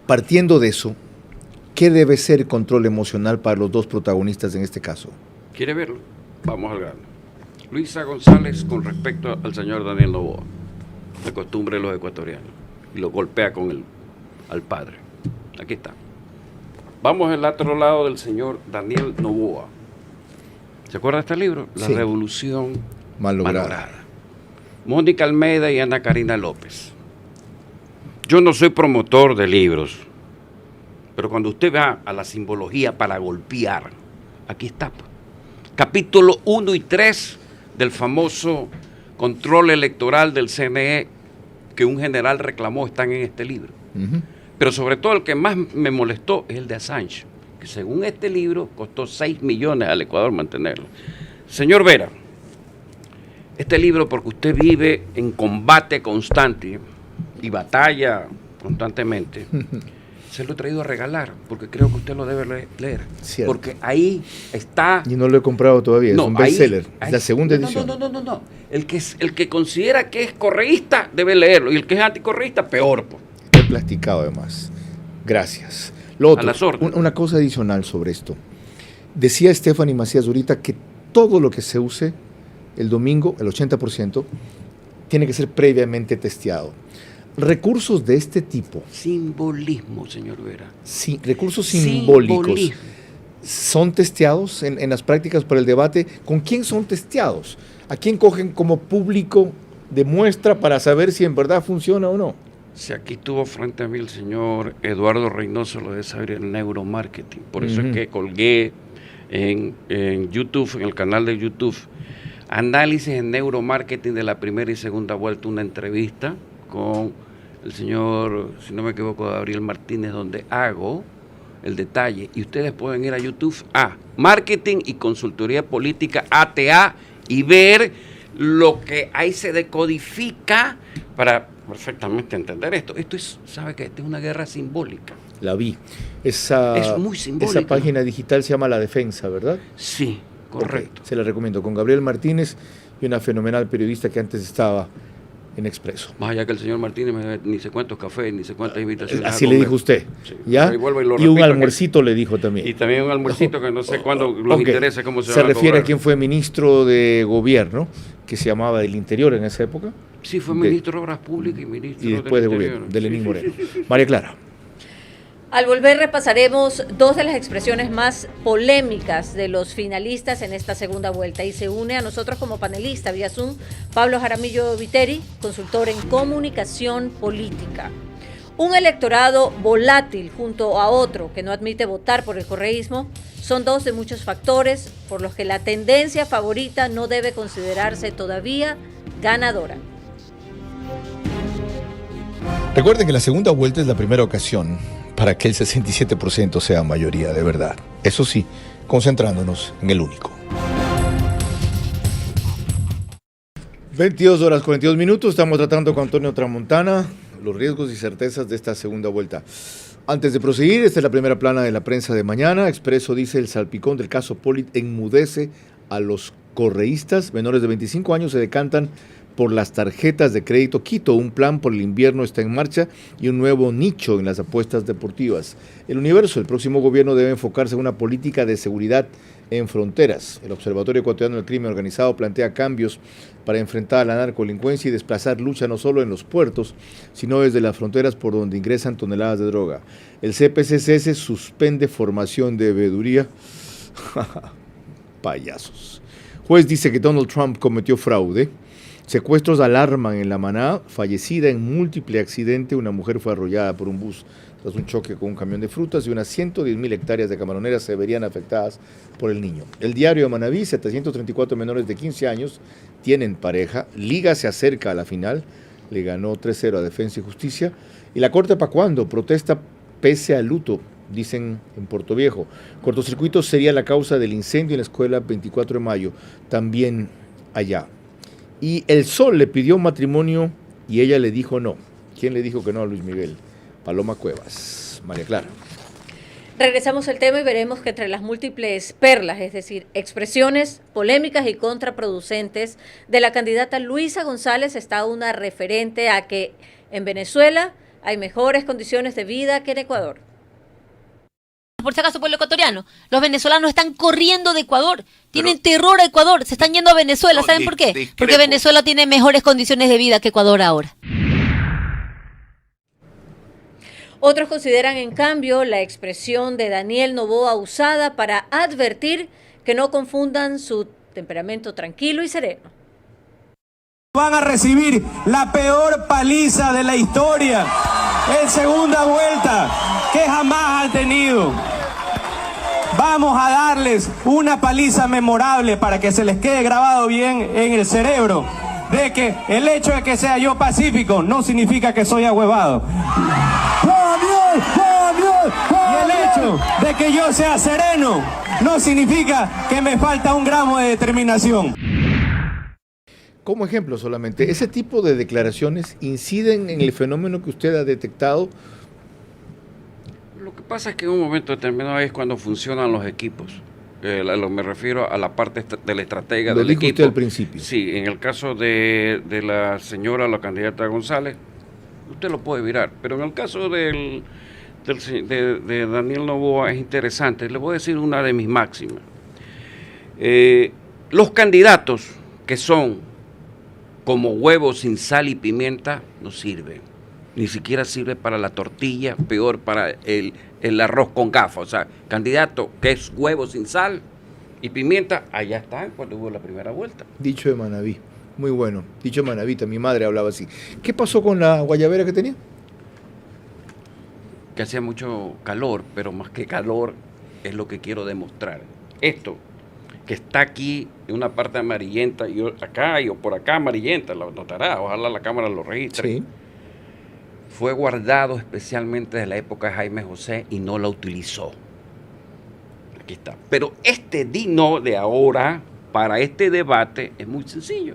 Partiendo de eso, ¿qué debe ser control emocional para los dos protagonistas en este caso? ¿Quiere verlo? Vamos al grano. Luisa González con respecto al señor Daniel Noboa, de costumbre de los ecuatorianos, y lo golpea con al padre. Aquí está. Vamos al otro lado del señor Daniel Noboa. ¿Se acuerda de este libro? La Revolución Malograda. Mónica Almeida y Ana Karina López. Yo no soy promotor de libros, pero cuando usted va a la simbología para golpear, aquí está. Capítulo 1 y 3 del famoso control electoral del CNE que un general reclamó están en este libro. Pero sobre todo el que más me molestó es el de Assange, que según este libro costó 6 millones al Ecuador mantenerlo. Señor Vera, este libro, porque usted vive en combate constante y batalla constantemente, se lo he traído a regalar, porque creo que usted lo debe leer. Cierto. Porque ahí está... Y no lo he comprado todavía, es un bestseller, es la segunda edición. No. El que considera que es correísta debe leerlo, y el que es anticorreísta, peor. He platicado además. Gracias. Lo otro, a las órdenes. Una cosa adicional sobre esto. Decía Stephanie Macías ahorita que todo lo que se use el domingo, el 80%, tiene que ser previamente testeado. Recursos de este tipo. Simbolismo, señor Vera. Sí, recursos simbólicos. ¿Son testeados en las prácticas para el debate? ¿Con quién son testeados? ¿A quién cogen como público de muestra para saber si en verdad funciona o no? Si aquí estuvo frente a mí el señor Eduardo Reynoso, lo de saber el neuromarketing. Por eso es que colgué en YouTube, en el canal de YouTube, análisis en neuromarketing de la primera y segunda vuelta, una entrevista con el señor, si no me equivoco, Gabriel Martínez, donde hago el detalle. Y ustedes pueden ir a YouTube a Marketing y Consultoría Política, ATA, y ver lo que ahí se decodifica para perfectamente entender esto. Esto es, ¿sabe qué? Esto es una guerra simbólica. La vi. Es muy simbólica. Esa página digital se llama La Defensa, ¿verdad? Sí, correcto. Okay, se la recomiendo, con Gabriel Martínez y una fenomenal periodista que antes estaba en Expreso. Más allá que el señor Martínez me da ni sé cuántos cafés, ni sé cuántas invitaciones. Así le dijo usted, sí, ¿ya? Y un almuercito le dijo también. Y también un almuercito que no sé cuándo los interesa, cómo se va a refiere a quien fue ministro de gobierno, que se llamaba del Interior en esa época. Sí, fue ministro de Obras Públicas y ministro y después de gobierno, de Lenín Moreno. María Clara. Al volver repasaremos dos de las expresiones más polémicas de los finalistas en esta segunda vuelta, y se une a nosotros como panelista vía Zoom Pablo Jaramillo Viteri, consultor en comunicación política. Un electorado volátil junto a otro que no admite votar por el correísmo son dos de muchos factores por los que la tendencia favorita no debe considerarse todavía ganadora. Recuerden que la segunda vuelta es la primera ocasión para que el 67% sea mayoría de verdad. Eso sí, concentrándonos en el único. 22 horas 42 minutos, estamos tratando con Antonio Tramontana los riesgos y certezas de esta segunda vuelta. Antes de proseguir, esta es la primera plana de la prensa de mañana. Expreso dice: el salpicón del caso Polit enmudece a los correístas. Menores de 25 años se decantan por las tarjetas de crédito Quito. Un plan por el invierno está en marcha y un nuevo nicho en las apuestas deportivas. El Universo: el próximo gobierno debe enfocarse en una política de seguridad en fronteras. El Observatorio Ecuatoriano del Crimen Organizado plantea cambios para enfrentar a la narcodelincuencia y desplazar lucha no solo en los puertos, sino desde las fronteras por donde ingresan toneladas de droga. El CPCCS suspende formación de veeduría. Payasos. Juez dice que Donald Trump cometió fraude. Secuestros alarman en La Maná. Fallecida en múltiple accidente, una mujer fue arrollada por un bus tras un choque con un camión de frutas, y unas 110,000 hectáreas de camaroneras se verían afectadas por el niño. El diario de Manaví: 734 menores de 15 años tienen pareja. Liga se acerca a la final, le ganó 3-0 a Defensa y Justicia. Y la Corte, ¿para cuándo? Protesta pese al luto dicen en Puerto Viejo. Cortocircuito sería la causa del incendio en la escuela 24 de mayo, también allá. Y el Sol le pidió matrimonio y ella le dijo no. ¿Quién le dijo que no a Luis Miguel? Paloma Cuevas. María Clara. Regresamos al tema y veremos que entre las múltiples perlas, es decir, expresiones polémicas y contraproducentes de la candidata Luisa González, está una referente a que en Venezuela hay mejores condiciones de vida que en Ecuador. Por si acaso, pueblo ecuatoriano, los venezolanos están corriendo de Ecuador, tienen terror a Ecuador, se están yendo a Venezuela. ¿Saben por qué? Porque Venezuela tiene mejores condiciones de vida que Ecuador ahora. Otros consideran, en cambio, la expresión de Daniel Noboa usada para advertir que no confundan su temperamento tranquilo y sereno. Van a recibir la peor paliza de la historia en segunda vuelta que jamás han tenido. Vamos a darles una paliza memorable para que se les quede grabado bien en el cerebro de que el hecho de que sea yo pacífico no significa que soy ahuevado. Y el hecho de que yo sea sereno no significa que me falta un gramo de determinación. Como ejemplo solamente, ¿ese tipo de declaraciones inciden en el fenómeno que usted ha detectado? Lo que pasa es que en un momento determinado es cuando funcionan los equipos. Me refiero a la parte de la estratega del equipo. Lo dijo usted al principio. Sí, en el caso de la señora, la candidata González, usted lo puede virar, pero en el caso de Daniel Noboa es interesante. Le voy a decir una de mis máximas. Los candidatos que son como huevos sin sal y pimienta no sirven. Ni siquiera sirve para la tortilla, peor para el arroz con gafas. O sea, candidato que es huevo sin sal y pimienta, allá están cuando hubo la primera vuelta. Dicho de Manaví, muy bueno. Dicho de Manavita, mi madre hablaba así. ¿Qué pasó con la guayabera que tenía? Que hacía mucho calor, pero más que calor es lo que quiero demostrar. Esto que está aquí en una parte amarillenta y acá y por acá amarillenta, lo notará, ojalá la cámara lo registre. Sí. Fue guardado especialmente de la época de Jaime José y no la utilizó. Aquí está. Pero este dino de ahora, para este debate, es muy sencillo.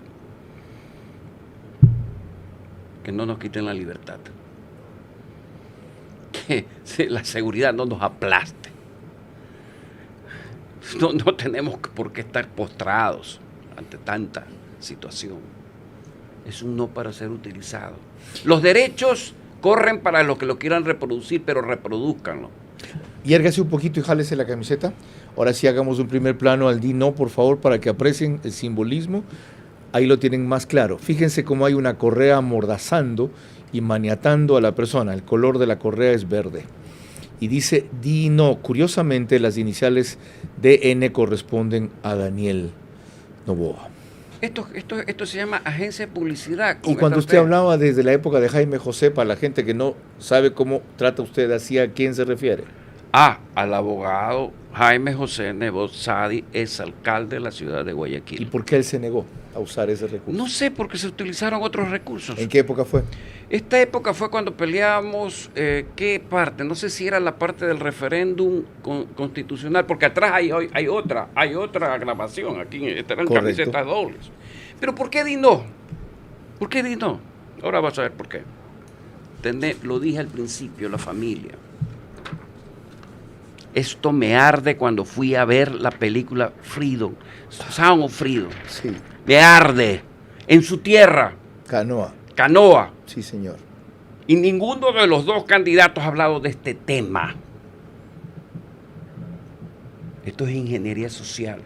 Que no nos quiten la libertad. Que la seguridad no nos aplaste. No tenemos por qué estar postrados ante tanta situación. Es un no para ser utilizado. Los derechos corren para los que lo quieran reproducir, pero reproduzcanlo. Y érgase un poquito y jálese la camiseta. Ahora sí hagamos un primer plano al no, por favor, para que aprecien el simbolismo. Ahí lo tienen más claro. Fíjense cómo hay una correa amordazando y maniatando a la persona. El color de la correa es verde. Y dice no. Curiosamente, las iniciales DN corresponden a Daniel Noboa. Esto se llama agencia de publicidad. Y cuando usted hablaba desde la época de Jaime José, para la gente que no sabe cómo trata usted así, ¿a quién se refiere? Al abogado Jaime José Nebot Sadi, es alcalde de la ciudad de Guayaquil. ¿Y por qué él se negó a usar ese recurso? No sé, porque se utilizaron otros recursos. ¿En qué época fue? Esta época fue cuando peleábamos, ¿qué parte? No sé si era la parte del referéndum constitucional, porque atrás hay otra grabación, aquí eran camisetas dobles. Pero ¿por qué no? ¿Por qué no? Ahora vas a ver por qué. Lo dije al principio, la familia. Esto me arde cuando fui a ver la película Freedom, Sound of Freedom. Sí. Me arde. En su tierra. Canoa. Sí, señor. Y ninguno de los dos candidatos ha hablado de este tema. Esto es ingeniería social.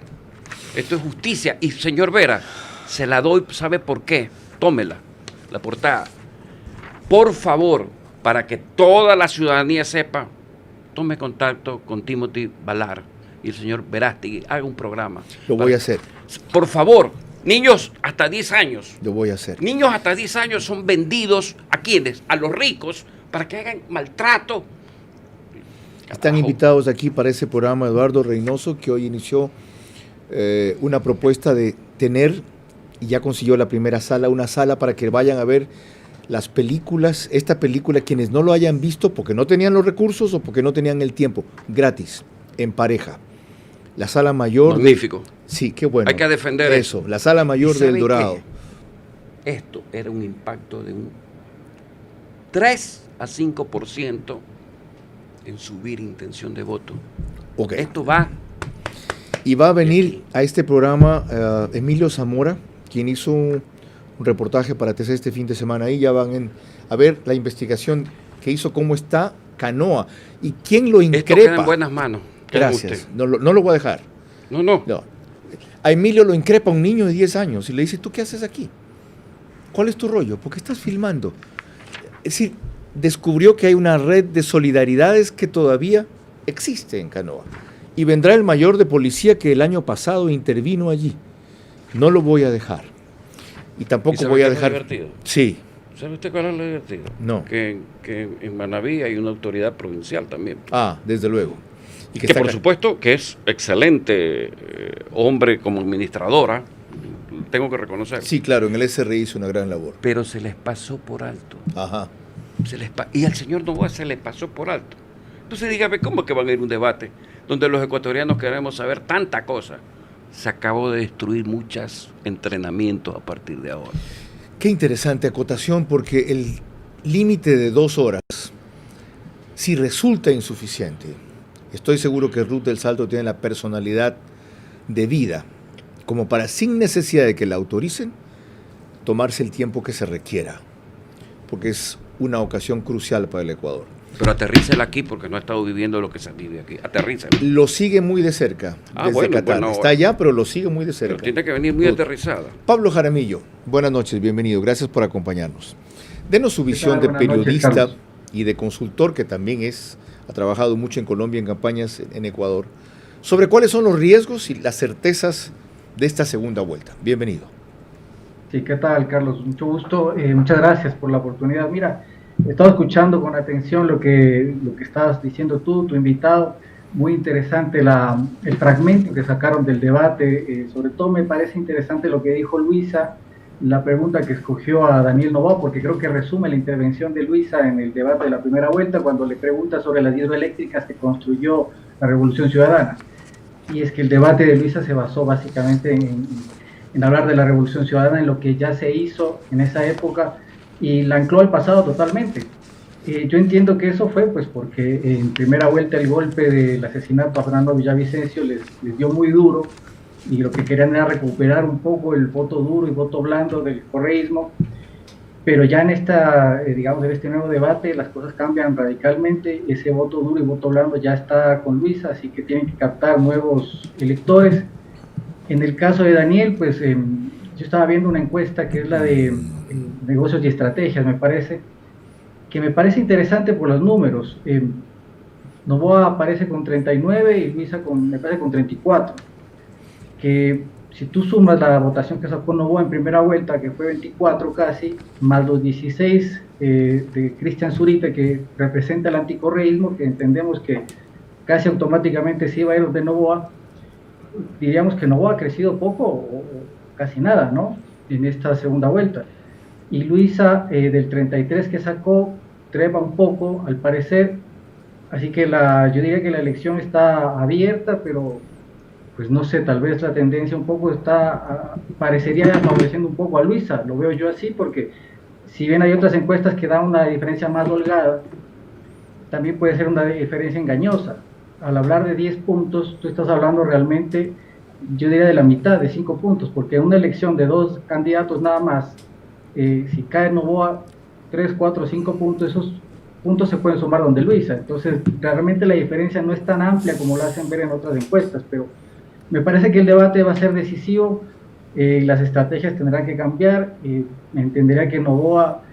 Esto es justicia. Y señor Vera, se la doy, ¿sabe por qué? Tómela, la portada. Por favor, para que toda la ciudadanía sepa, tome contacto con Timothy Valar y el señor Verástegui, haga un programa. Lo voy a hacer. Por favor, niños hasta 10 años. Lo voy a hacer. Niños hasta 10 años son vendidos, ¿a quiénes? A los ricos, para que hagan maltrato. Están invitados aquí para ese programa Eduardo Reynoso, que hoy inició una propuesta de tener, y ya consiguió la primera sala, una sala para que vayan a ver las películas, esta película, quienes no lo hayan visto porque no tenían los recursos o porque no tenían el tiempo, gratis, en pareja. La sala mayor. Magnífico. Sí, qué bueno. Hay que defender eso. La sala mayor del Dorado. Esto era un impacto de un 3 a 5% en subir intención de voto. Okay. Esto va. Y va a venir a este programa Emilio Zamora, quien hizo un reportaje para TC este fin de semana. Ahí ya van a ver la investigación que hizo, cómo está Canoa y quién lo increpa. Esto queda en buenas manos. Gracias. No lo voy a dejar. No. A Emilio lo increpa un niño de 10 años y le dice, ¿tú qué haces aquí? ¿Cuál es tu rollo? ¿Por qué estás filmando? Es decir, descubrió que hay una red de solidaridades que todavía existe en Canoa. Y vendrá el mayor de policía que el año pasado intervino allí. No lo voy a dejar. Y tampoco voy a dejar... Divertido? Sí. ¿Sabe usted cuál es lo divertido? No. Que en Manabí hay una autoridad provincial también. Desde luego. Y que por supuesto que es excelente hombre como administradora, tengo que reconocer. Sí, claro, en el SRI hizo una gran labor. Pero se les pasó por alto. Ajá. Y al señor Novoa se le pasó por alto. Entonces dígame, ¿cómo es que van a ir a un debate donde los ecuatorianos queremos saber tanta cosa? Se acabó de destruir muchos entrenamientos a partir de ahora. Qué interesante acotación, porque el límite de 2 horas, si resulta insuficiente, estoy seguro que Ruth del Salto tiene la personalidad de vida como para, sin necesidad de que la autoricen, tomarse el tiempo que se requiera, porque es una ocasión crucial para el Ecuador. Pero aterrícela aquí porque no ha estado viviendo lo que se vive aquí. Aterrícela. Lo sigue muy de cerca, desde Qatar. Está allá, pero lo sigue muy de cerca. Pero tiene que venir muy aterrizada. Pablo Jaramillo, buenas noches, bienvenido. Gracias por acompañarnos. Denos su visión de periodista y de consultor, que también ha trabajado mucho en Colombia en campañas en Ecuador, sobre cuáles son los riesgos y las certezas de esta segunda vuelta. Bienvenido. Sí, ¿qué tal, Carlos? Mucho gusto. Muchas gracias por la oportunidad. Mira, he estado escuchando con atención lo que estabas diciendo tú, tu invitado. Muy interesante el fragmento que sacaron del debate. Sobre todo me parece interesante lo que dijo Luisa, la pregunta que escogió a Daniel Noboa, porque creo que resume la intervención de Luisa en el debate de la primera vuelta, cuando le pregunta sobre las hidroeléctricas que construyó la Revolución Ciudadana. Y es que el debate de Luisa se basó básicamente en hablar de la Revolución Ciudadana, en lo que ya se hizo en esa época, y la ancló al pasado totalmente. Yo entiendo que eso fue pues porque en primera vuelta el golpe del asesinato a Fernando Villavicencio les dio muy duro, y lo que querían era recuperar un poco el voto duro y voto blando del correísmo, pero ya en en este nuevo debate las cosas cambian radicalmente. Ese voto duro y voto blando ya está con Luisa, así que tienen que captar nuevos electores. En el caso de Daniel, pues yo estaba viendo una encuesta que es la de negocios y estrategias, me parece interesante por los números. Noboa aparece con 39 y Luisa me parece con 34, que si tú sumas la votación que sacó Noboa en primera vuelta, que fue 24 casi, más los 16 de Cristian Zurita, que representa el anticorreísmo, que entendemos que casi automáticamente se iba a ir de Noboa, diríamos que Noboa ha crecido poco o casi nada, ¿no?, en esta segunda vuelta. Y Luisa, del 33 que sacó, trepa un poco, al parecer. Así que yo diría que la elección está abierta, pero pues no sé, tal vez la tendencia un poco parecería favoreciendo un poco a Luisa. Lo veo yo así, porque si bien hay otras encuestas que dan una diferencia más holgada, también puede ser una diferencia engañosa. Al hablar de 10 puntos, tú estás hablando realmente, yo diría, de la mitad, de 5 puntos, porque en una elección de 2 candidatos nada más, si cae Noboa 3, 4, 5 puntos, esos puntos se pueden sumar donde Luisa. Entonces, realmente la diferencia no es tan amplia como lo hacen ver en otras encuestas, pero me parece que el debate va a ser decisivo. Las estrategias tendrán que cambiar. Entendería que Noboa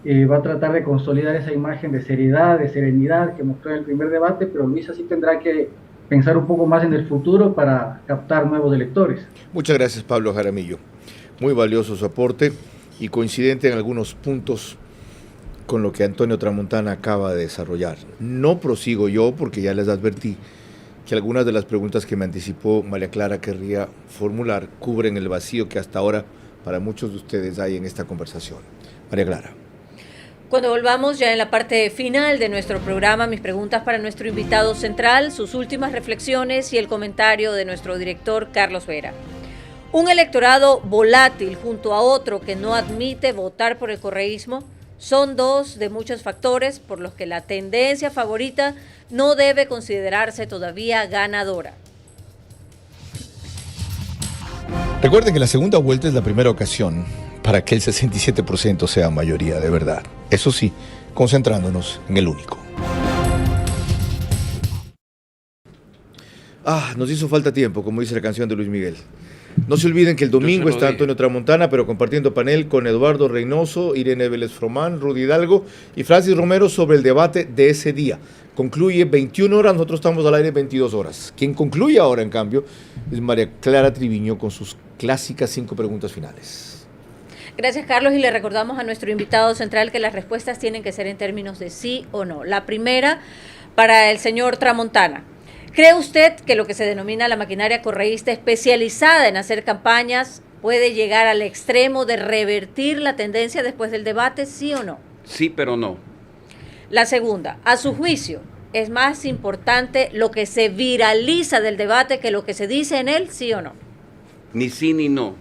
va a tratar de consolidar esa imagen de seriedad, de serenidad que mostró en el primer debate, pero Luisa sí tendrá que pensar un poco más en el futuro para captar nuevos electores. Muchas gracias, Pablo Jaramillo. Muy valioso su aporte y coincidente en algunos puntos con lo que Antonio Tramontana acaba de desarrollar. No prosigo yo, porque ya les advertí que algunas de las preguntas que me anticipó María Clara querría formular cubren el vacío que hasta ahora para muchos de ustedes hay en esta conversación. María Clara. Cuando volvamos ya en la parte final de nuestro programa, mis preguntas para nuestro invitado central, sus últimas reflexiones y el comentario de nuestro director Carlos Vera. Un electorado volátil junto a otro que no admite votar por el correísmo son dos de muchos factores por los que la tendencia favorita no debe considerarse todavía ganadora. Recuerden que la segunda vuelta es la primera ocasión para que el 67% sea mayoría de verdad. Eso sí, concentrándonos en el único. Nos hizo falta tiempo, como dice la canción de Luis Miguel. No se olviden que el domingo está Antonio Tramontana, pero compartiendo panel con Eduardo Reynoso, Irene Vélez Fromán, Rudy Hidalgo y Francis Romero sobre el debate de ese día. Concluye 21 horas, nosotros estamos al aire 22 horas. Quien concluye ahora, en cambio, es María Clara Triviño con sus clásicas 5 preguntas finales. Gracias, Carlos, y le recordamos a nuestro invitado central que las respuestas tienen que ser en términos de sí o no. La primera, para el señor Tramontana. ¿Cree usted que lo que se denomina la maquinaria correísta especializada en hacer campañas puede llegar al extremo de revertir la tendencia después del debate, sí o no? Sí, pero no. La segunda, a su juicio, ¿es más importante lo que se viraliza del debate que lo que se dice en él, sí o no? Ni sí ni no.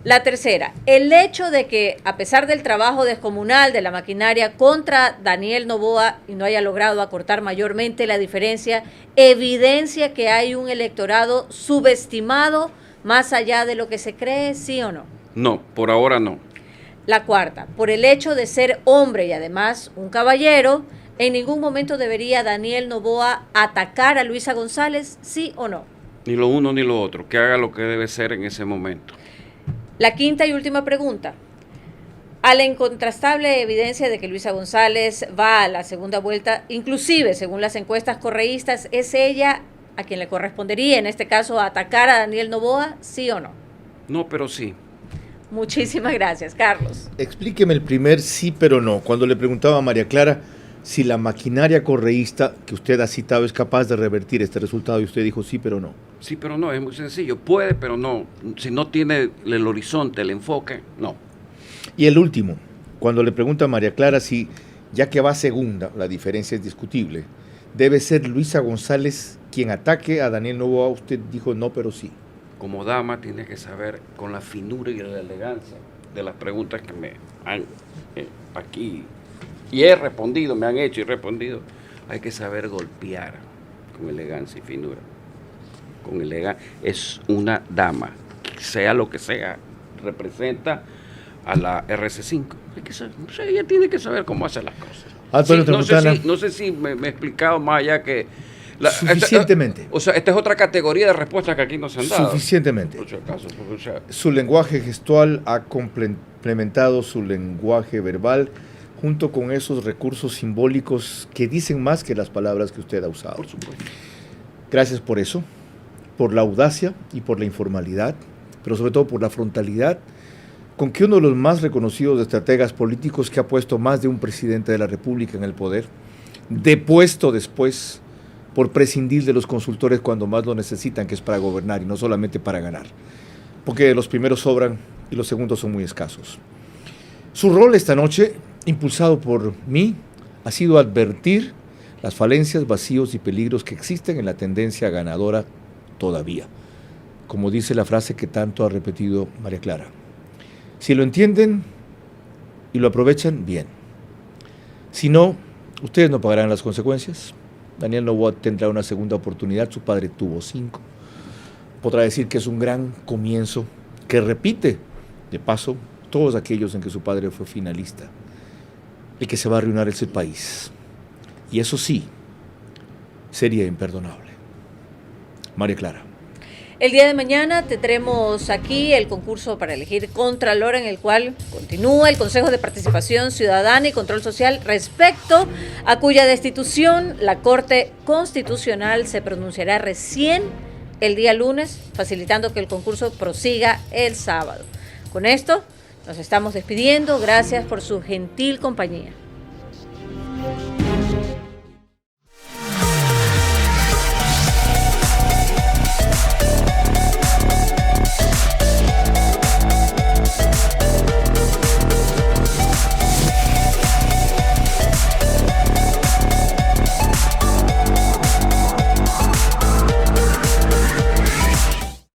La tercera, el hecho de que, a pesar del trabajo descomunal de la maquinaria contra Daniel Noboa y no haya logrado acortar mayormente la diferencia, evidencia que hay un electorado subestimado más allá de lo que se cree, ¿sí o no? No, por ahora no. La cuarta, por el hecho de ser hombre y además un caballero, ¿en ningún momento debería Daniel Noboa atacar a Luisa González, sí o no? Ni lo uno ni lo otro, que haga lo que debe ser en ese momento. La quinta y última pregunta. A la incontrastable evidencia de que Luisa González va a la segunda vuelta, inclusive según las encuestas correístas, ¿es ella a quien le correspondería, en este caso, atacar a Daniel Noboa, sí o no? No, pero sí. Muchísimas gracias, Carlos. Explíqueme el primer sí pero no. Cuando le preguntaba a María Clara si la maquinaria correísta que usted ha citado es capaz de revertir este resultado y usted dijo sí pero no. Sí, pero no, es muy sencillo. Puede, pero no. Si no tiene el horizonte, el enfoque, no. Y el último, cuando le pregunta a María Clara si, ya que va segunda, la diferencia es discutible, debe ser Luisa González quien ataque a Daniel Noboa, usted dijo no, pero sí. Como dama tiene que saber con la finura y la elegancia de las preguntas que me han aquí, y he respondido, me han hecho y respondido, hay que saber golpear con elegancia y finura. Con elegancia, es una dama, sea lo que sea, representa a la RC5. Hay que saber, no sé, ella tiene que saber cómo hacer las cosas. Sí, no sé si me he explicado más allá que... Suficientemente. Esta es otra categoría de respuestas que aquí no se han dado. Suficientemente. Por si acaso, su lenguaje gestual ha complementado su lenguaje verbal junto con esos recursos simbólicos que dicen más que las palabras que usted ha usado. Por supuesto. Gracias por eso, por la audacia y por la informalidad, pero sobre todo por la frontalidad con que uno de los más reconocidos estrategas políticos que ha puesto más de un presidente de la República en el poder, depuesto después por prescindir de los consultores cuando más lo necesitan, que es para gobernar y no solamente para ganar, porque los primeros sobran y los segundos son muy escasos. Su rol esta noche, impulsado por mí, ha sido advertir las falencias, vacíos y peligros que existen en la tendencia ganadora todavía. Como dice la frase que tanto ha repetido María Clara. Si lo entienden y lo aprovechan, bien. Si no, ustedes no pagarán las consecuencias. Daniel Noboa tendrá una segunda oportunidad, su padre tuvo 5. Podrá decir que es un gran comienzo que repite, de paso, todos aquellos en que su padre fue finalista. El que se va a arruinar es el país. Y eso sí, sería imperdonable. María Clara. El día de mañana tendremos aquí el concurso para elegir Contralor, en el cual continúa el Consejo de Participación Ciudadana y Control Social, respecto a cuya destitución la Corte Constitucional se pronunciará recién el día lunes, facilitando que el concurso prosiga el sábado. Con esto nos estamos despidiendo. Gracias por su gentil compañía.